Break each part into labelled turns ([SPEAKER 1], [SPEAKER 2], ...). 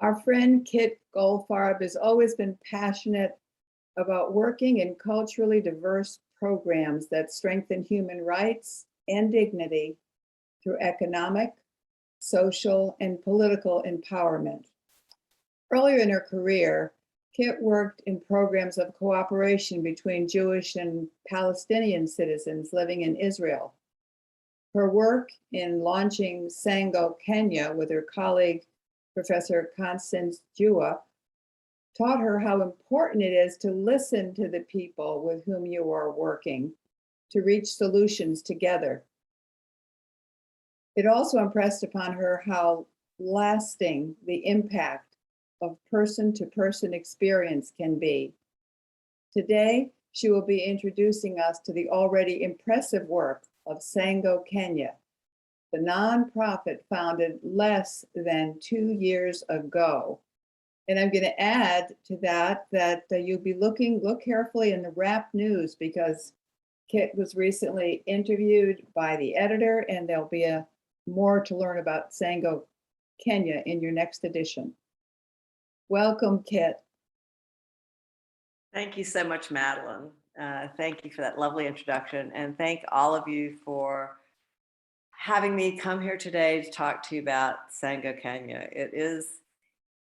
[SPEAKER 1] Our friend Kit Goldfarb has always been passionate about working in culturally diverse programs that strengthen human rights and dignity through economic, social, and political empowerment. Earlier in her career, Kit worked in programs of cooperation between Jewish and Palestinian citizens living in Israel. Her work in launching SANGO-Kenya with her colleague, Professor Constance Jua, taught her how important it is to listen to the people with whom you are working to reach solutions together. It also impressed upon her how lasting the impact of person-to-person experience can be. Today, she will be introducing us to the already impressive work of SANGO-Kenya, the nonprofit founded less than 2 years ago. And I'm going to add to that you'll be look carefully in the Wrap News, because Kit was recently interviewed by the editor, and there'll be more to learn about SANGO-Kenya in your next edition. Welcome, Kit.
[SPEAKER 2] Thank you so much, Madeline. Thank you for that lovely introduction, and thank all of you for having me come here today to talk to you about SANGO-Kenya. It is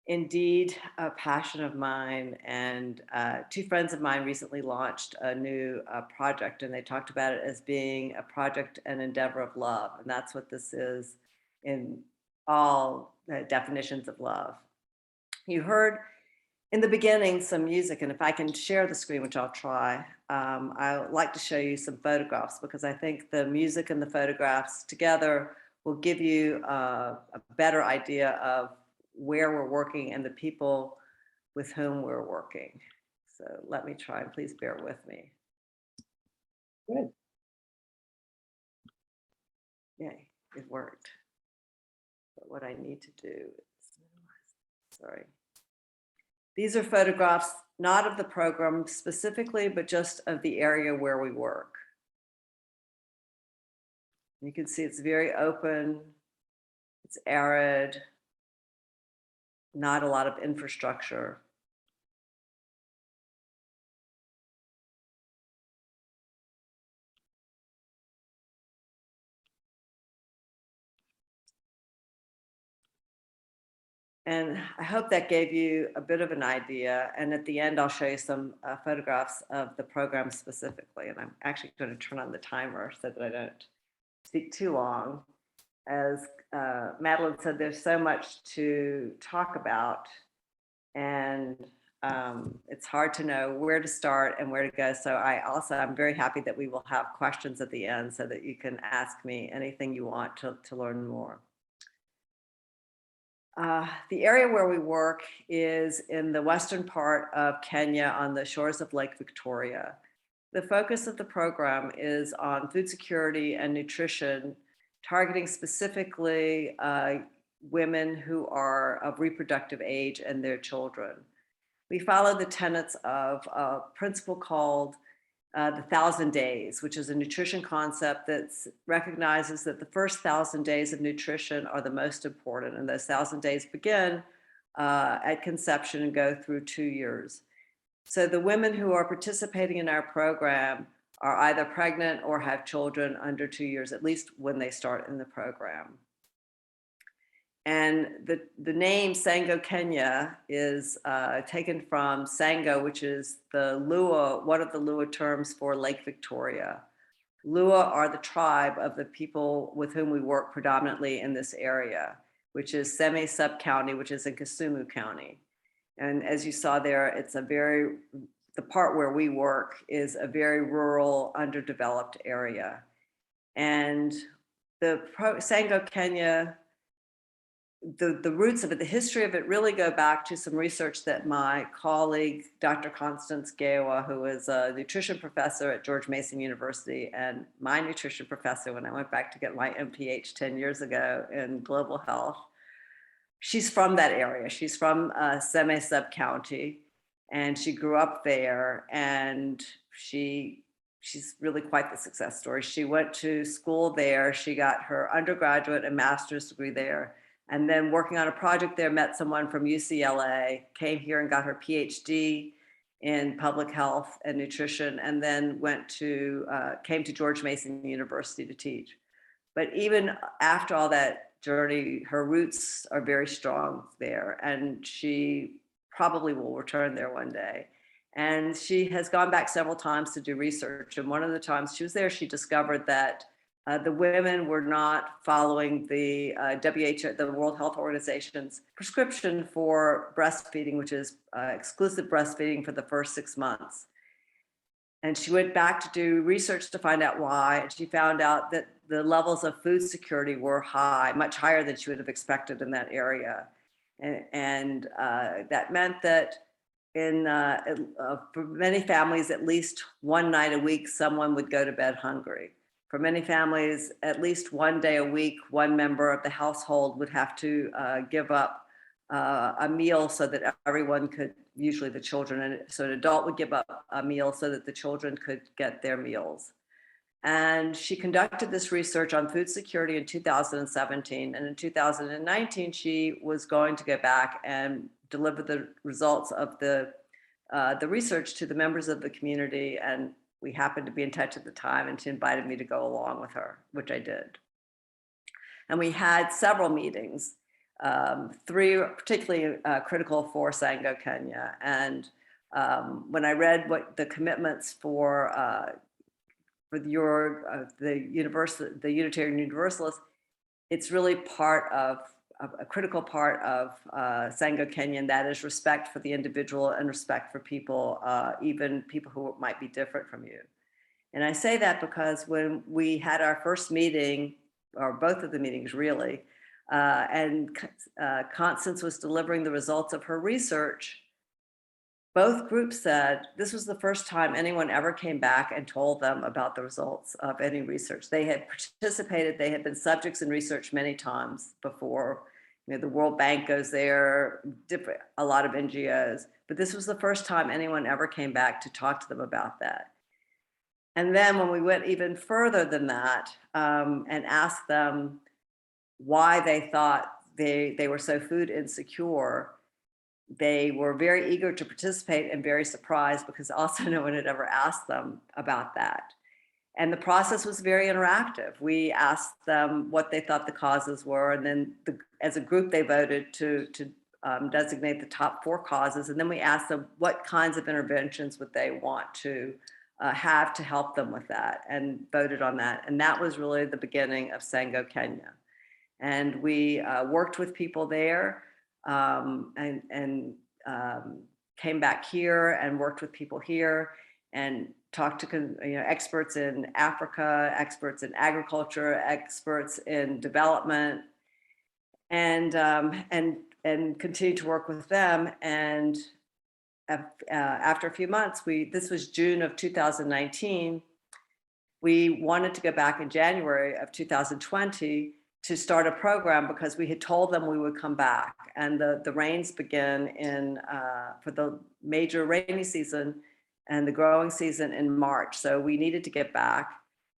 [SPEAKER 2] indeed a passion of mine, and two friends of mine recently launched a new project, and they talked about it as being a project and endeavor of love, and that's what this is in all definitions of love. You heard in the beginning some music, and if I can share the screen, which I'll try, I would like to show you some photographs, because I think the music and the photographs together will give you a better idea of where we're working and the people with whom we're working. So let me try, and please bear with me.
[SPEAKER 1] Good.
[SPEAKER 2] Yay, it worked. But what I need to do is, sorry. These are photographs, not of the program specifically, but just of the area where we work. You can see it's very open, it's arid, not a lot of infrastructure. And I hope that gave you a bit of an idea. And at the end, I'll show you some photographs of the program specifically. And I'm actually going to turn on the timer so that I don't speak too long. As Madeline said, there's so much to talk about, and it's hard to know where to start and where to go. So I'm very happy that we will have questions at the end so that you can ask me anything you want to learn more. The area where we work is in the western part of Kenya on the shores of Lake Victoria. The focus of the program is on food security and nutrition, targeting specifically women who are of reproductive age and their children. We follow the tenets of a principle called the 1,000 days, which is a nutrition concept that recognizes that the first 1,000 days of nutrition are the most important, and those 1,000 days begin at conception and go through 2 years. So the women who are participating in our program are either pregnant or have children under 2 years, at least when they start in the program. And the name SANGO-Kenya is taken from Sango, which is the Luo, one of the Luo terms for Lake Victoria. Luo are the tribe of the people with whom we work predominantly in this area, which is Seme sub-county, which is in Kisumu County. And as you saw there, it's the part where we work is a very rural, underdeveloped area. And the SANGO-Kenya, the roots of it, the history of it really go back to some research that my colleague, Dr. Constance Jua, who is a nutrition professor at George Mason University and my nutrition professor when I went back to get my MPH 10 years ago in global health. She's from that area. She's from Seme sub-county, and she grew up there, and she's really quite the success story. She went to school there. She got her undergraduate and master's degree there. and then working on a project there, met someone from UCLA, came here and got her PhD in public health and nutrition, and then came to George Mason University to teach. But even after all that journey, her roots are very strong there, and she probably will return there one day. And she has gone back several times to do research. And one of the times she was there, she discovered that the women were not following the WHO, the World Health Organization's prescription for breastfeeding, which is exclusive breastfeeding for the first 6 months. And she went back to do research to find out why. And she found out that the levels of food security were high, much higher than she would have expected in that area. And that meant that for many families, at least one night a week, someone would go to bed hungry. For many families, at least one day a week, one member of the household would have to give up a meal so that everyone could, usually the children, and so an adult would give up a meal so that the children could get their meals. And she conducted this research on food security in 2017. And in 2019, she was going to go back and deliver the results of the research to the members of the community. And we happened to be in touch at the time, and she invited me to go along with her, which I did. And we had several meetings, 3 particularly critical for SANGO-Kenya. And when I read what the commitments for the Unitarian Universalists, it's really part of a critical part of SANGO-Kenya, and that is respect for the individual and respect for people, even people who might be different from you. And I say that because when we had our first meeting, or both of the meetings really, and Constance was delivering the results of her research, both groups said this was the first time anyone ever came back and told them about the results of any research. They had participated, they had been subjects in research many times before. You know, the World Bank goes there, a lot of NGOs, but this was the first time anyone ever came back to talk to them about that. And then when we went even further than that, and asked them why they thought they were so food insecure, they were very eager to participate and very surprised because also no one had ever asked them about that. And the process was very interactive. We asked them what they thought the causes were, and then as a group they voted to designate the top 4 causes. And then we asked them what kinds of interventions would they want to have to help them with that, and voted on that. And that was really the beginning of SANGO-Kenya. And we worked with people there, and came back here and worked with people here and talked to experts in Africa, experts in agriculture, experts in development, and continued to work with them. And after a few months, this was June of 2019, we wanted to go back in January of 2020 to start a program because we had told them we would come back, and the rains begin for the major rainy season and the growing season in March. So we needed to get back.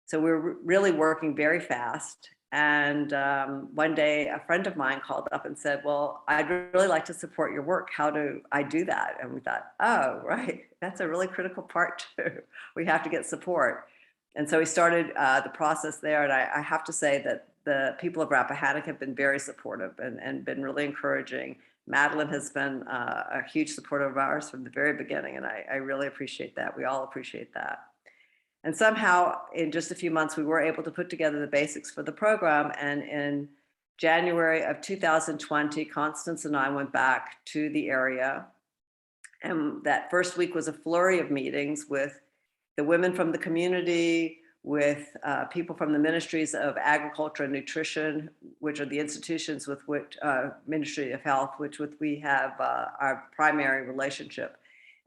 [SPEAKER 2] So we were really working very fast. And one day a friend of mine called up and said, well, I'd really like to support your work. How do I do that? And we thought, oh, right, that's a really critical part too. We have to get support. And so we started the process there. And I have to say that the people of Rappahannock have been very supportive and been really encouraging. Madeline has been a huge supporter of ours from the very beginning, and I really appreciate that. We all appreciate that. And somehow, in just a few months, we were able to put together the basics for the program. And in January of 2020, Constance and I went back to the area. And that first week was a flurry of meetings with the women from the community, with people from the Ministries of Agriculture and Nutrition, which are the institutions with which, Ministry of Health, with we have our primary relationship.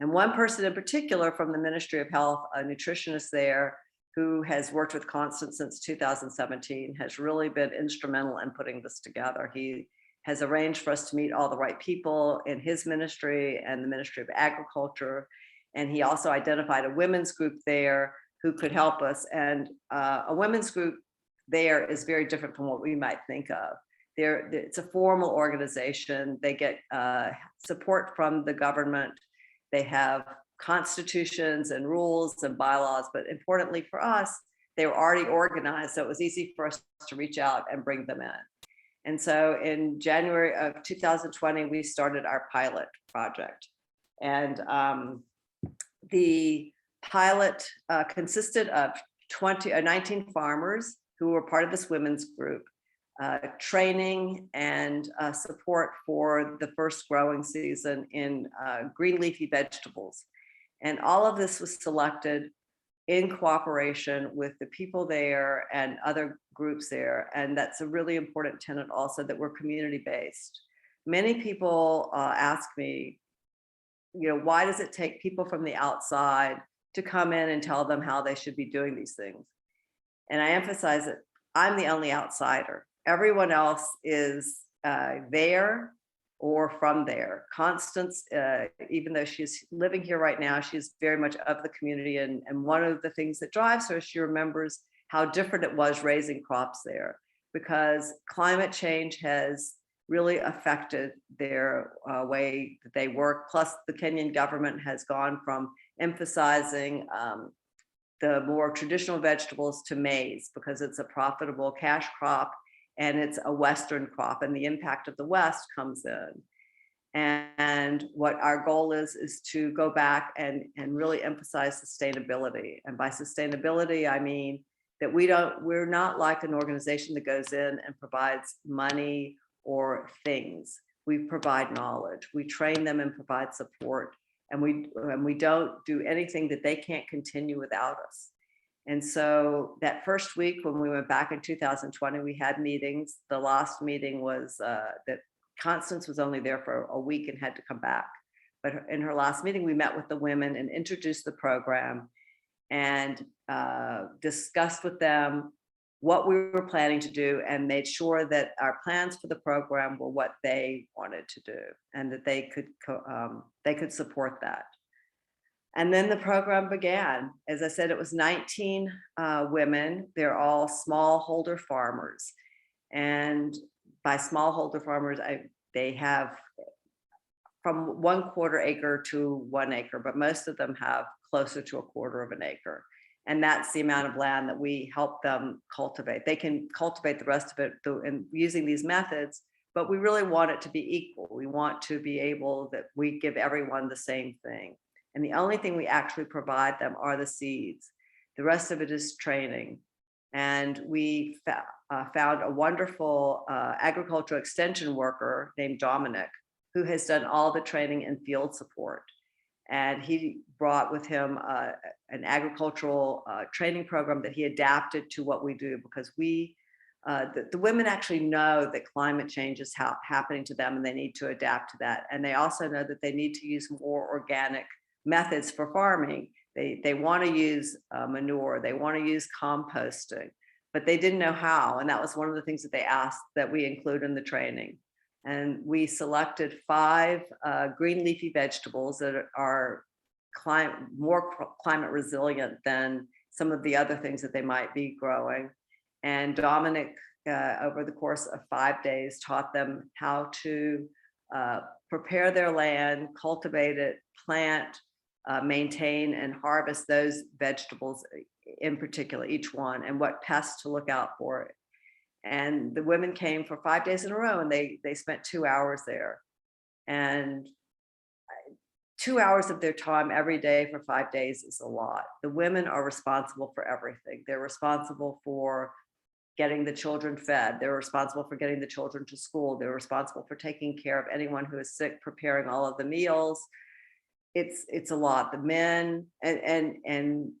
[SPEAKER 2] And one person in particular from the Ministry of Health, a nutritionist there, who has worked with Constance since 2017, has really been instrumental in putting this together. He has arranged for us to meet all the right people in his ministry and the Ministry of Agriculture. And he also identified a women's group there who could help us. And a women's group there is very different from what we might think of. it's a formal organization. They get support from the government. They have constitutions and rules and bylaws, but importantly for us, they were already organized. So it was easy for us to reach out and bring them in. And so in January of 2020, we started our pilot project. And the pilot consisted of 19 farmers who were part of this women's group, training and support for the first growing season in green leafy vegetables. And all of this was selected in cooperation with the people there and other groups there. And that's a really important tenet also, that we're community-based. Many people ask me, why does it take people from the outside to come in and tell them how they should be doing these things? And I emphasize that I'm the only outsider. Everyone else is there or from there. Constance, even though she's living here right now, she's very much of the community. And one of the things that drives her, she remembers how different it was raising crops there, because climate change has really affected their way that they work. Plus, the Kenyan government has gone from emphasizing the more traditional vegetables to maize, because it's a profitable cash crop and it's a Western crop, and the impact of the West comes in. And what our goal is to go back and really emphasize sustainability. And by sustainability, I mean that we're not like an organization that goes in and provides money or things. We provide knowledge, we train them and provide support, and we don't do anything that they can't continue without us. And so that first week when we went back in 2020, we had meetings. The last meeting was that Constance was only there for a week and had to come back. But in her last meeting, we met with the women and introduced the program and discussed with them what we were planning to do, and made sure that our plans for the program were what they wanted to do, and that they could support that. And then the program began. As I said, it was 19 women. They're all smallholder farmers. And by smallholder farmers, they have from 1/4 acre to 1 acre, but most of them have closer to 1/4 of an acre. And that's the amount of land that we help them cultivate. They can cultivate the rest of it using these methods, but we really want it to be equal. We want to be able that we give everyone the same thing. And the only thing we actually provide them are the seeds. The rest of it is training. And we found a wonderful agricultural extension worker named Dominic, who has done all the training and field support. And he brought with him an agricultural training program that he adapted to what we do, because the women actually know that climate change is happening to them, and they need to adapt to that. And they also know that they need to use more organic methods for farming. They want to use manure, they want to use composting, but they didn't know how. And that was one of the things that they asked that we include in the training. And we selected 5 green leafy vegetables that are more climate resilient than some of the other things that they might be growing. And Dominic, over the course of 5 days, taught them how to prepare their land, cultivate it, plant, maintain and harvest those vegetables in particular, each one, and what pests to look out for. And the women came for 5 days in a row, and they spent 2 hours there. And 2 hours of their time every day for 5 days is a lot. The women are responsible for everything. They're responsible for getting the children fed. They're responsible for getting the children to school. They're responsible for taking care of anyone who is sick, preparing all of the meals. It's a lot. The men, and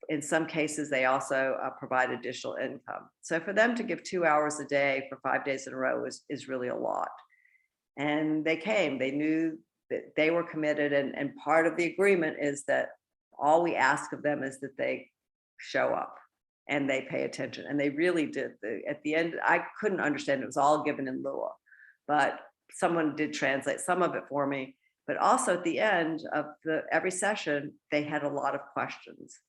[SPEAKER 2] in some cases, they also provide additional income. So for them to give 2 hours a day for 5 days in a row is really a lot. And they came, they knew that they were committed. And part of the agreement is that all we ask of them is that they show up and they pay attention. And they really did. At the end, I couldn't understand. It was all given in Lua, but someone did translate some of it for me. But also at the end of every session, they had a lot of questions.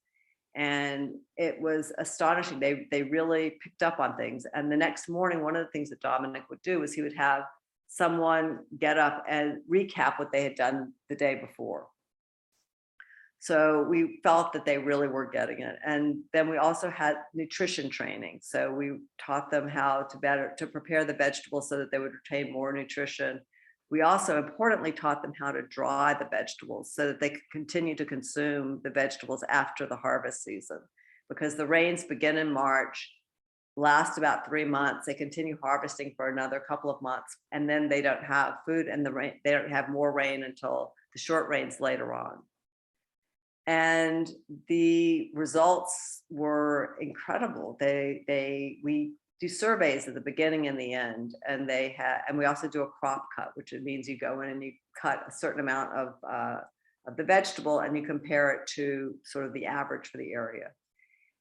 [SPEAKER 2] And it was astonishing. They really picked up on things. And the next morning, one of the things that Dominic would do is he would have someone get up and recap what they had done the day before. So we felt that they really were getting it. And then we also had nutrition training. So we taught them how to prepare the vegetables so that they would retain more nutrition. We also importantly taught them how to dry the vegetables so that they could continue to consume the vegetables after the harvest season, because the rains begin in March, last about 3 months. They continue harvesting for another couple of months, and then they don't have food, and they don't have more rain until the short rains later on. And the results were incredible. We do surveys at the beginning and the end, and we also do a crop cut, which means you go in and you cut a certain amount of the vegetable and you compare it to sort of the average for the area.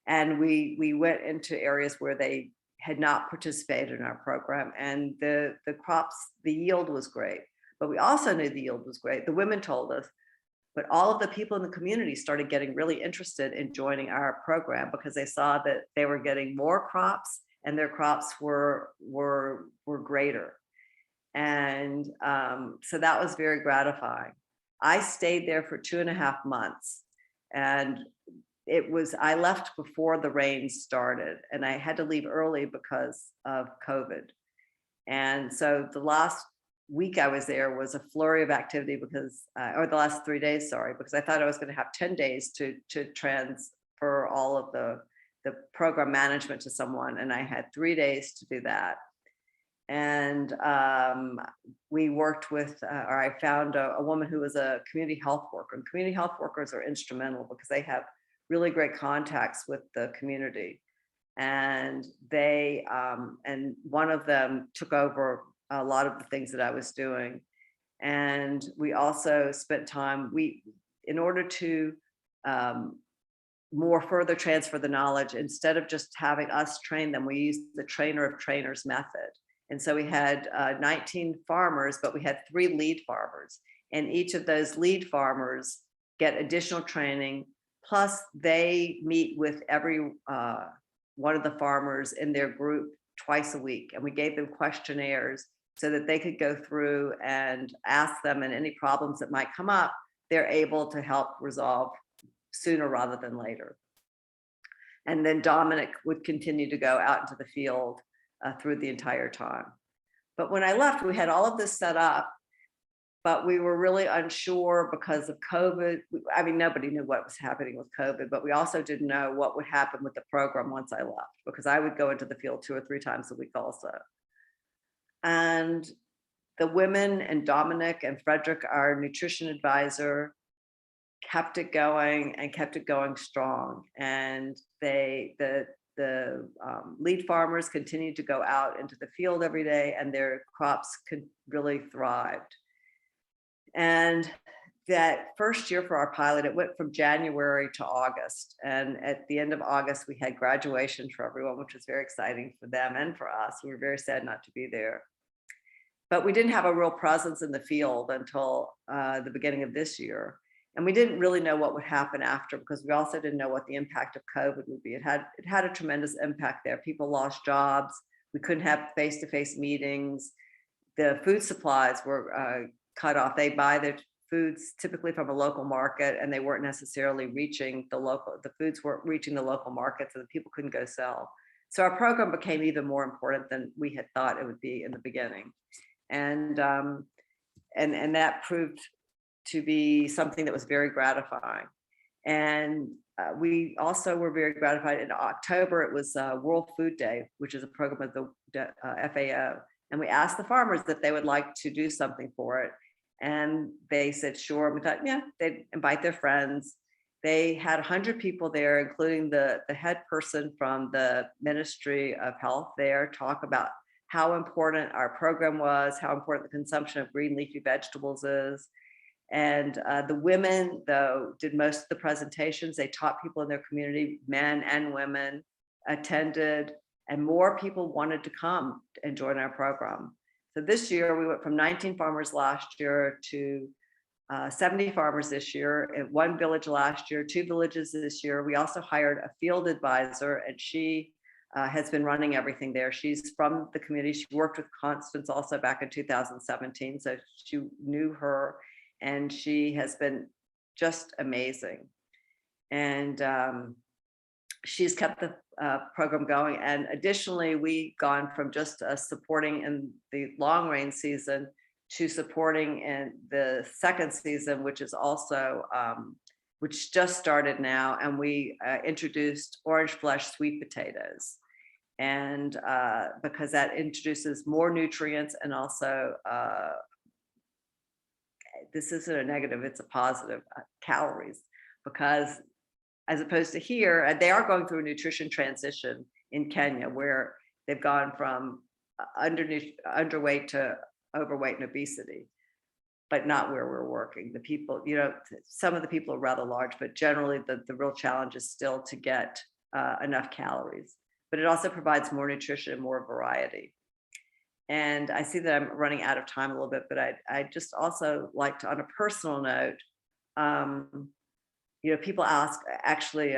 [SPEAKER 2] And we went into areas where they had not participated in our program, and the yield was great. But we also knew the yield was great. The women told us, but all of the people in the community started getting really interested in joining our program because they saw that they were getting more crops and their crops were greater. And so that was very gratifying. I stayed there for 2.5 months, and I left before the rains started, and I had to leave early because of COVID. And so the last week I was there was a flurry of activity or the last 3 days, sorry, because I thought I was going to have 10 days to transfer all of the program management to someone, and I had 3 days to do that. And we worked with, or I found a woman who was a community health worker, and community health workers are instrumental because they have really great contacts with the community. And and one of them took over a lot of the things that I was doing. And we also spent time, in order to more further transfer the knowledge, instead of just having us train them, we used the trainer of trainers method. And so we had 19 farmers, but we had 3 lead farmers, and each of those lead farmers get additional training. Plus they meet with every one of the farmers in their group twice a week. And we gave them questionnaires so that they could go through and ask them, and any problems that might come up, they're able to help resolve sooner rather than later. And then Dominic would continue to go out into the field through the entire time. But when I left, we had all of this set up, but we were really unsure because of COVID. I mean, nobody knew what was happening with COVID, but we also didn't know what would happen with the program once I left, because I would go into the field 2 or 3 times a week also. And the women and Dominic and Frederick, our nutrition advisor, kept it going and kept it going strong. And the lead farmers continued to go out into the field every day, and their crops really thrived. And that first year for our pilot, it went from January to August. And at the end of August, we had graduation for everyone, which was very exciting for them and for us. We were very sad not to be there. But we didn't have a real presence in the field until the beginning of this year. And we didn't really know what would happen after, because we also didn't know what the impact of COVID would be. It had a tremendous impact there. People lost jobs. We couldn't have face-to-face meetings. The food supplies were cut off. They buy their foods typically from a local market, and they weren't necessarily reaching the foods weren't reaching the local market, so that people couldn't go sell. So our program became even more important than we had thought it would be in the beginning. And that proved to be something that was very gratifying. And we also were very gratified. In October, it was World Food Day, which is a program of the FAO. And we asked the farmers if they would like to do something for it. And they said, sure. We thought, yeah, they'd invite their friends. They had 100 people there, including the head person from the Ministry of Health there, talk about how important our program was, how important the consumption of green leafy vegetables is. And the women, though, did most of the presentations. They taught people in their community, men and women attended, and more people wanted to come and join our program. So this year we went from 19 farmers last year to 70 farmers this year, in 1 village last year, 2 villages this year. We also hired a field advisor, and she has been running everything there. She's from the community. She worked with Constance also back in 2017, so she knew her, and she has been just amazing. And she's kept the program going. And additionally, we've gone from just supporting in the long rain season to supporting in the second season, which is also, which just started now. And we introduced orange flesh sweet potatoes. And because that introduces more nutrients, and also, this isn't a negative, it's a positive, calories, because as opposed to here, they are going through a nutrition transition in Kenya, where they've gone from underweight to overweight and obesity, but not where we're working. The people, some of the people are rather large, but generally the real challenge is still to get enough calories. But it also provides more nutrition and more variety. And I see that I'm running out of time a little bit, but I just also like to, on a personal note, people ask, actually,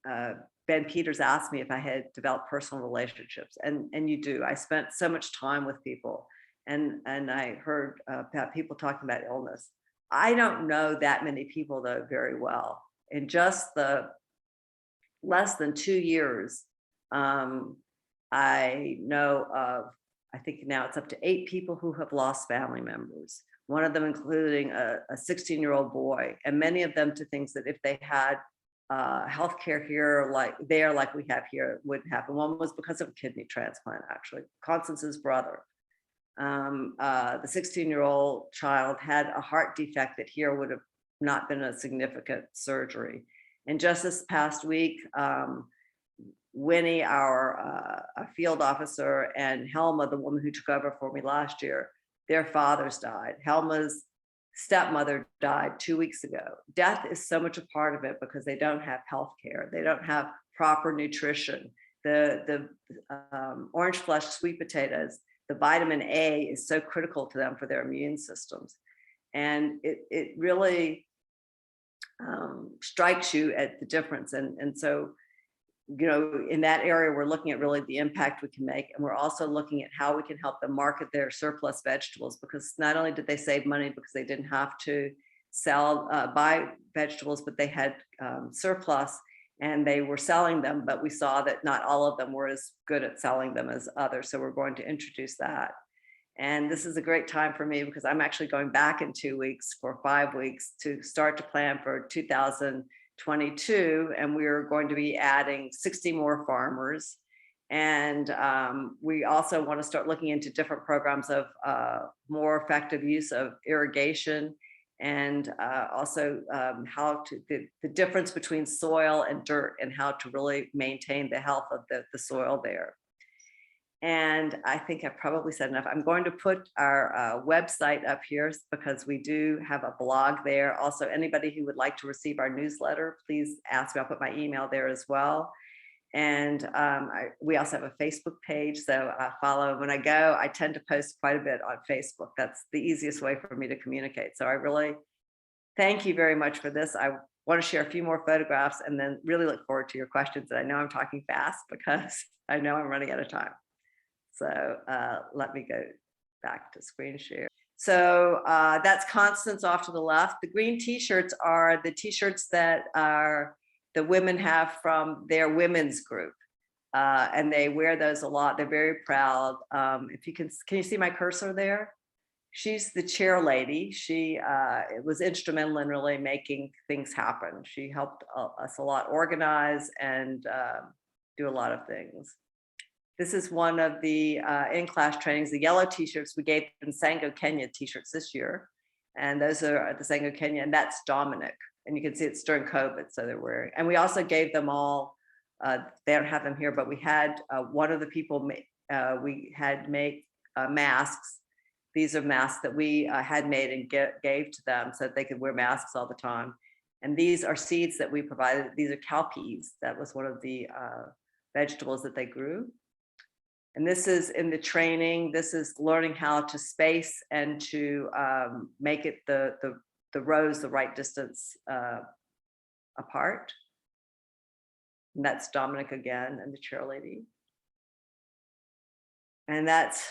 [SPEAKER 2] Ben Peters asked me if I had developed personal relationships, and you do. I spent so much time with people, and I heard about people talking about illness. I don't know that many people, though, very well. In just the less than 2 years, I know of, I think now it's up to 8 people who have lost family members. One of them including a 16-year-old boy, and many of them to things that if they had healthcare here, like we have here, it wouldn't happen. One was because of a kidney transplant, actually. Constance's brother. The 16-year-old child had a heart defect that here would have not been a significant surgery. And just this past week, Winnie, our field officer, and Helma, the woman who took over for me last year, their fathers died. Helma's stepmother died 2 weeks ago. Death is so much a part of it because they don't have health care. They don't have proper nutrition. The orange flesh sweet potatoes, the vitamin A is so critical to them for their immune systems. And it really strikes you at the difference. And so, in that area, we're looking at really the impact we can make. And we're also looking at how we can help them market their surplus vegetables, because not only did they save money because they didn't have to buy vegetables, but they had surplus and they were selling them. But we saw that not all of them were as good at selling them as others. So we're going to introduce that. And this is a great time for me because I'm actually going back in 2 weeks for 5 weeks to start to plan for 2022, and we're going to be adding 60 more farmers. And we also want to start looking into different programs of more effective use of irrigation, and also how to the difference between soil and dirt, and how to really maintain the health of the soil there. And I think I've probably said enough. I'm going to put our website up here because we do have a blog there. Also, anybody who would like to receive our newsletter, please ask me. I'll put my email there as well. And we also have a Facebook page, so follow. When I go, I tend to post quite a bit on Facebook. That's the easiest way for me to communicate. So I really thank you very much for this. I want to share a few more photographs and then really look forward to your questions. And I know I'm talking fast because I know I'm running out of time. So let me go back to screen share. So that's Constance off to the left. The green t-shirts are the t-shirts that the women have from their women's group. And they wear those a lot. They're very proud. If you can you see my cursor there? She's the chair lady. She was instrumental in really making things happen. She helped us a lot organize and do a lot of things. This is one of the in-class trainings, the yellow t-shirts. We gave them SANGO-Kenya t-shirts this year. And those are the SANGO-Kenya, and that's Dominic. And you can see it's during COVID, so they're wearing. And we also gave them all, they don't have them here, but we had one of the people, we had make masks. These are masks that we had made and gave to them so that they could wear masks all the time. And these are seeds that we provided. These are cowpeas. That was one of the vegetables that they grew. And this is in the training. This is learning how to space and to make it the rows the right distance apart. And that's Dominic again and the chair lady. And that's,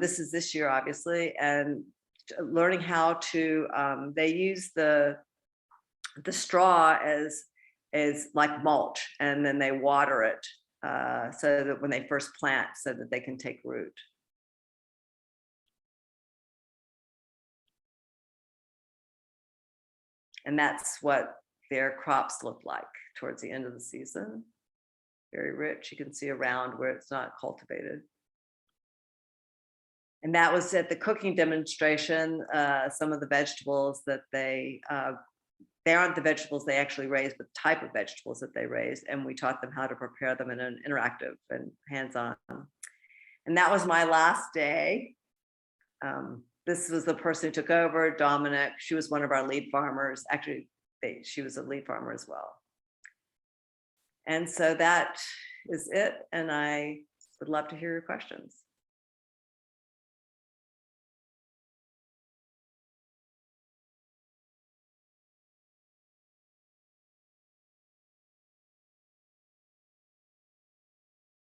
[SPEAKER 2] this is this year, obviously, and learning how to, they use the straw as like mulch, and then they water it so that when they first plant, so that they can take root. And that's what their crops look like towards the end of the season. Very rich. You can see around where it's not cultivated. And that was at the cooking demonstration. Some of the vegetables that they aren't the vegetables they actually raise, but the type of vegetables that they raise. And we taught them how to prepare them in an interactive and hands-on. And that was my last day. This was the person who took over, Dominic. She was one of our lead farmers. Actually, she was a lead farmer as well. And so that is it. And I would love to hear your questions.